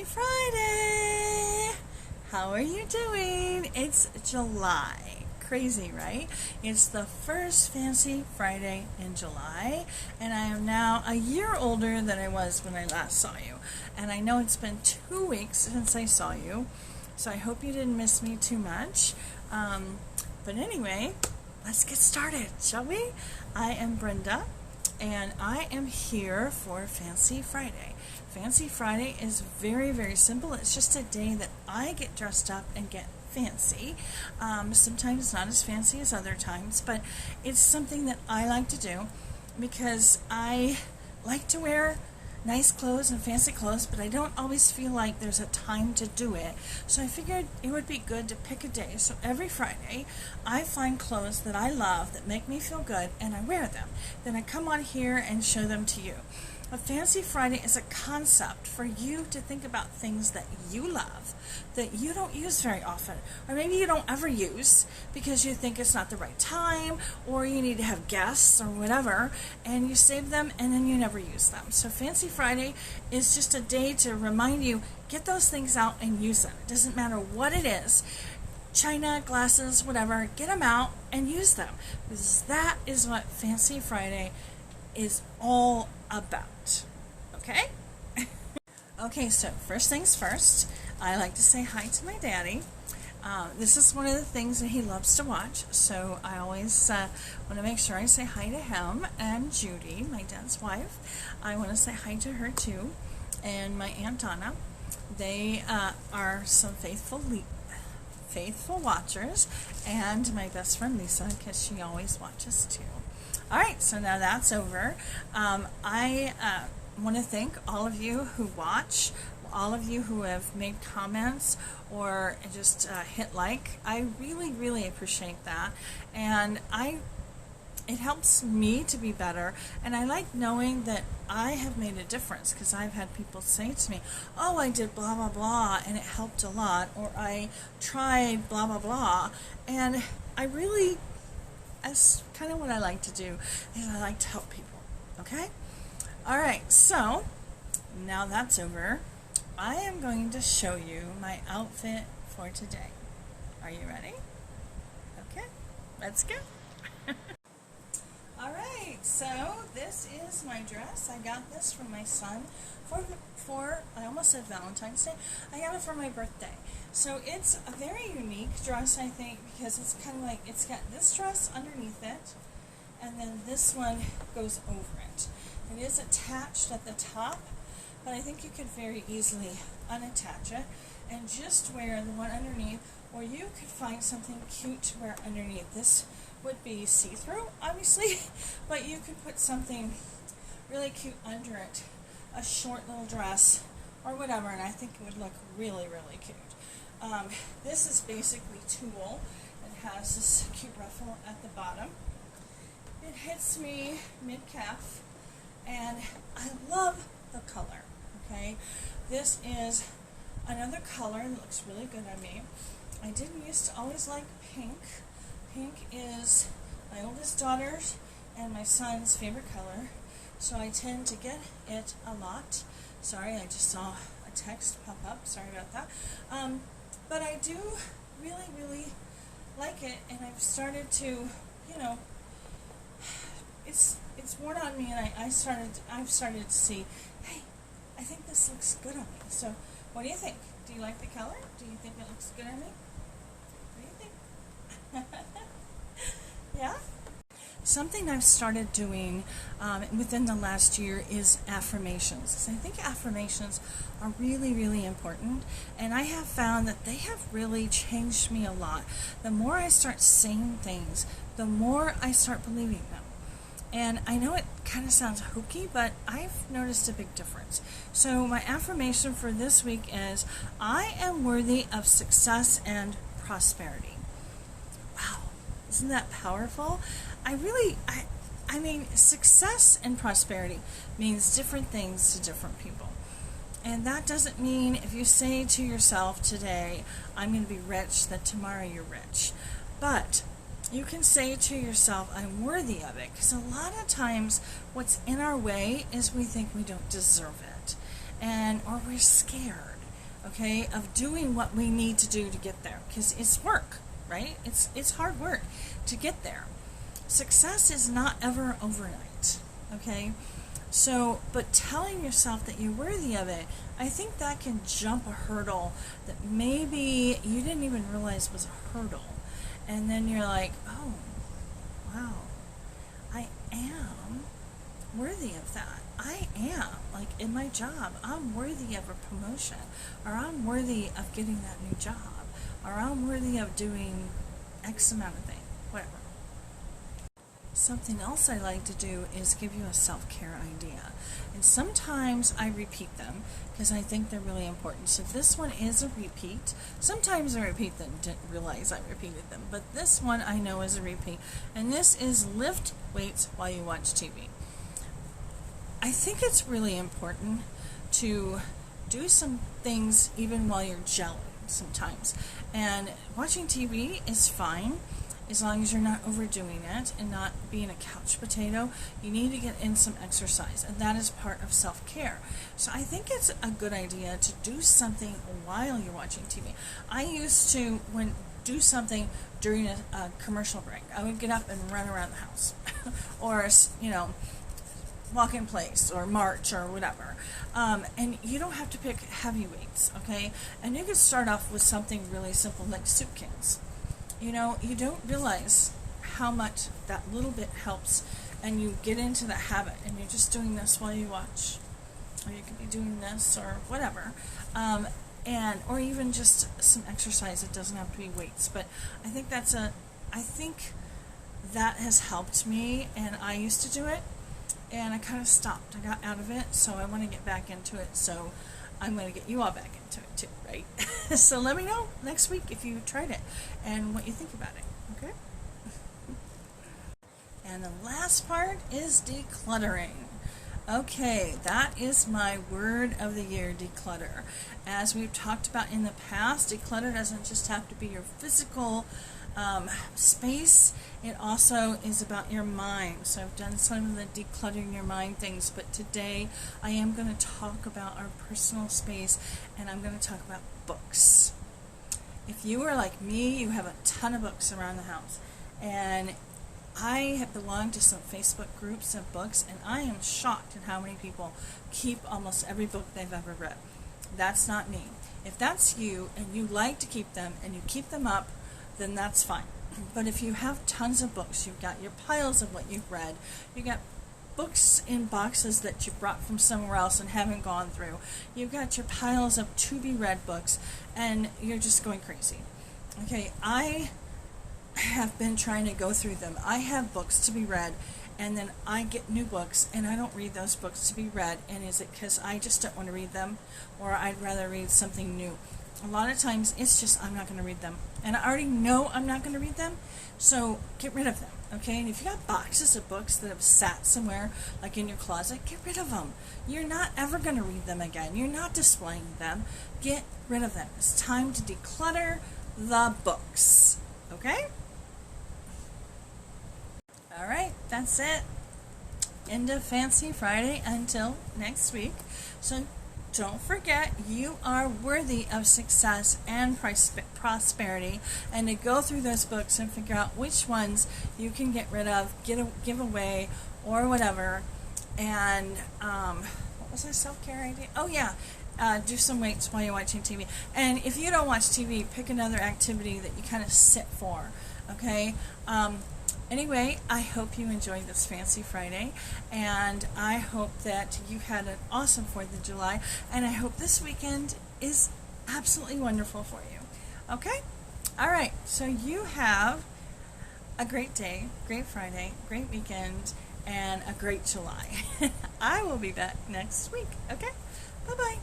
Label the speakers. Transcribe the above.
Speaker 1: Friday! How are you doing? It's July. Crazy, right? It's the first Fancy Friday in July, and I am now a year older than I was when I last saw you. And I know it's been 2 weeks since I saw you, so I hope you didn't miss me too much. But anyway, let's get started, shall we? I am Brenda, and I am here for Fancy Friday. Fancy Friday is very, very simple. It's just a day that I get dressed up and get fancy. Sometimes not as fancy as other times, but it's something that I like to do because I like to wear nice clothes and fancy clothes, but I don't always feel like there's a time to do it. So I figured it would be good to pick a day. So every Friday, I find clothes that I love that make me feel good, and I wear them. Then I come on here and show them to you. A Fancy Friday is a concept for you to think about things that you love, that you don't use very often, or maybe you don't ever use because you think it's not the right time, or you need to have guests or whatever, and you save them and then you never use them. So Fancy Friday is just a day to remind you, get those things out and use them. It doesn't matter what it is. China, glasses, whatever, get them out and use them, because that is what Fancy Friday is all about. Okay? Okay, so first things first, I like to say hi to my daddy. This is one of the things that he loves to watch, so I always want to make sure I say hi to him. And Judy, my dad's wife, I want to say hi to her too. And my Aunt Donna. They are some faithful watchers. And my best friend Lisa, because she always watches too. Alright, so now that's over. I want to thank all of you who watch, all of you who have made comments or just hit like. I really, really appreciate that. And it helps me to be better, and I like knowing that I have made a difference, because I've had people say to me, oh, I did blah, blah, blah, and it helped a lot, or I tried blah, blah, blah, and that's kind of what I like to do, is I like to help people, okay? Alright, so, now that's over, I am going to show you my outfit for today. Are you ready? Okay, let's go. Alright, so this is my dress. I got this from my son for I almost said Valentine's Day. I got it for my birthday. So it's a very unique dress, I think, because it's kind of like, it's got this dress underneath it, and then this one goes over it. It is attached at the top, but I think you could very easily unattach it and just wear the one underneath, or you could find something cute to wear underneath. This would be see-through, obviously, but you could put something really cute under it, a short little dress or whatever, and I think it would look really, really cute. This is basically tulle. It has this cute ruffle at the bottom. It hits me mid-calf, and I love the color, okay? This is another color that looks really good on me. I didn't used to always like pink. Pink is my oldest daughter's and my son's favorite color, so I tend to get it a lot. Sorry, I just saw a text pop up. Sorry about that. But I do really, really like it, and I've started to, you know, it's worn on me, and I've started to see, hey, I think this looks good on me. So, what do you think? Do you like the color? Do you think it looks good on me? What do you think? Yeah? Something I've started doing within the last year is affirmations. I think affirmations are really, really important, and I have found that they have really changed me a lot. The more I start saying things, the more I start believing them. And I know it kind of sounds hokey, but I've noticed a big difference. So my affirmation for this week is, I am worthy of success and prosperity. Wow, isn't that powerful? I mean, success and prosperity means different things to different people. And that doesn't mean if you say to yourself today, I'm going to be rich, that tomorrow you're rich. But you can say to yourself, I'm worthy of it. Because a lot of times what's in our way is we think we don't deserve it. Or we're scared. okay, of doing what we need to do to get there, because it's work, right? It's hard work to get there. Success is not ever overnight, okay? So, but telling yourself that you're worthy of it, I think that can jump a hurdle that maybe you didn't even realize was a hurdle. And then you're like, oh, wow, I am worthy of that. I am, like in my job, I'm worthy of a promotion, or I'm worthy of getting that new job, or I'm worthy of doing X amount of things, whatever. Something else I like to do is give you a self-care idea. And sometimes I repeat them because I think they're really important. So this one is a repeat. Sometimes I repeat them, didn't realize I repeated them. But this one I know is a repeat. And this is lift weights while you watch TV. I think it's really important to do some things even while you're gelling sometimes. And watching TV is fine, as long as you're not overdoing it and not being a couch potato. You need to get in some exercise, and that is part of self-care. So I think it's a good idea to do something while you're watching TV. I used to do something during a commercial break. I would get up and run around the house or, walk in place or march or whatever. And you don't have to pick heavy weights, okay? And you could start off with something really simple like soup cans. You don't realize how much that little bit helps, and you get into that habit, and you're just doing this while you watch, or you could be doing this or whatever, or even just some exercise. It doesn't have to be weights, but I think that has helped me, and I used to do it, and I kind of stopped. I got out of it, so I want to get back into it. So I'm going to get you all back into it too, right? So let me know next week if you tried it and what you think about it, okay? And the last part is decluttering. Okay, that is my word of the year, declutter. As we've talked about in the past, declutter doesn't just have to be your physical space. It also is about your mind. So I've done some of the decluttering your mind things, but today I am going to talk about our personal space, and I'm going to talk about books. If you are like me, you have a ton of books around the house, and I have belonged to some Facebook groups of books, and I am shocked at how many people keep almost every book they've ever read. That's not me. If that's you and you like to keep them and you keep them up, then that's fine. But if you have tons of books, you've got your piles of what you've read, you've got books in boxes that you brought from somewhere else and haven't gone through, you've got your piles of to-be-read books, and you're just going crazy. Okay, I have been trying to go through them. I have books to be read, and then I get new books, and I don't read those books to be read. And is it because I just don't want to read them, or I'd rather read something new? A lot of times it's just I'm not going to read them, and I already know I'm not going to read them, so get rid of them, okay? And if you got boxes of books that have sat somewhere, like in your closet, get rid of them. You're not ever going to read them again. You're not displaying them. Get rid of them. It's time to declutter the books, okay? All right, that's it. End of Fancy Friday until next week. So don't forget, you are worthy of success and prosperity, and to go through those books and figure out which ones you can get rid of, give away, or whatever. And what was my self-care idea? Oh yeah, do some weights while you're watching TV. And if you don't watch TV, pick another activity that you kind of sit for, okay? Anyway, I hope you enjoyed this Fancy Friday, and I hope that you had an awesome 4th of July, and I hope this weekend is absolutely wonderful for you. Okay? All right, so you have a great day, great Friday, great weekend, and a great July. I will be back next week. Okay? Bye-bye.